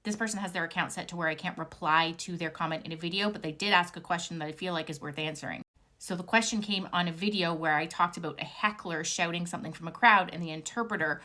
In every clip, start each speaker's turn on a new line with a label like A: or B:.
A: this person has their account set to where I can't reply to their comment in a video, but they did ask a question that I feel like is worth answering. So the question came on a video where I talked about a heckler shouting something from a crowd and the interpreter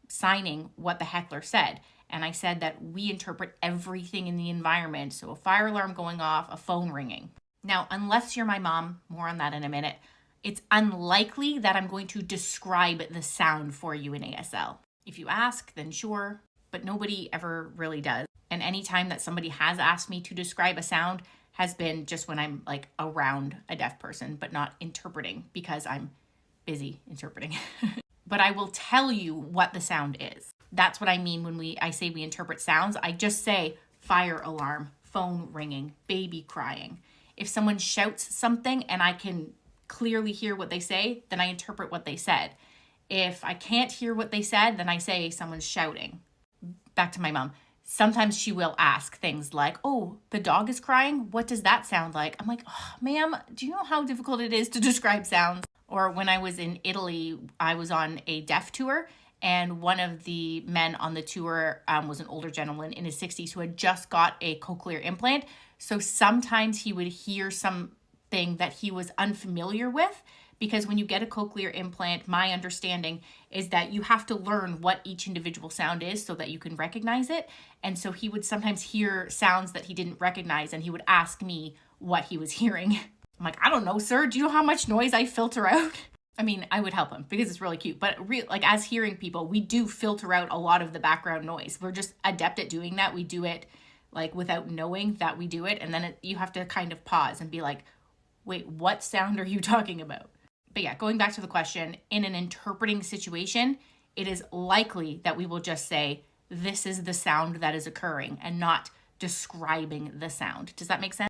A: signing what the heckler said. And I said that we interpret everything in the environment. So a fire alarm going off, a phone ringing. Now, unless you're my mom, more on that in a minute, it's unlikely that I'm going to describe the sound for you in ASL. If you ask, then sure, but nobody ever really does. And anytime that somebody has asked me to describe a sound has been just when I'm like around a deaf person, but not interpreting because I'm busy interpreting. But I will tell you what the sound is. That's what I mean when I say we interpret sounds. I just say fire alarm, phone ringing, baby crying. If someone shouts something and I can clearly hear what they say, then I interpret what they said. If I can't hear what they said, then I say someone's shouting. Back to my mom. Sometimes she will ask things like, oh, the dog is crying. What does that sound like? I'm like, oh, ma'am, do you know how difficult it is to describe sounds? Or when I was in Italy, I was on a deaf tour, and one of the men on the tour was an older gentleman in his 60s who had just got a cochlear implant. So sometimes he would hear something that he was unfamiliar with, because when you get a cochlear implant, my understanding is that you have to learn what each individual sound is so that you can recognize it. And so he would sometimes hear sounds that he didn't recognize, and he would ask me what he was hearing. I'm like, I don't know, sir. Do you know how much noise I filter out? I mean, I would help him because it's really cute. But as hearing people, we do filter out a lot of the background noise. We're just adept at doing that. We do it like without knowing that we do it. And then you have to kind of pause and be like, wait, what sound are you talking about? But yeah, going back to the question, in an interpreting situation, it is likely that we will just say, this is the sound that is occurring, and not describing the sound. Does that make sense?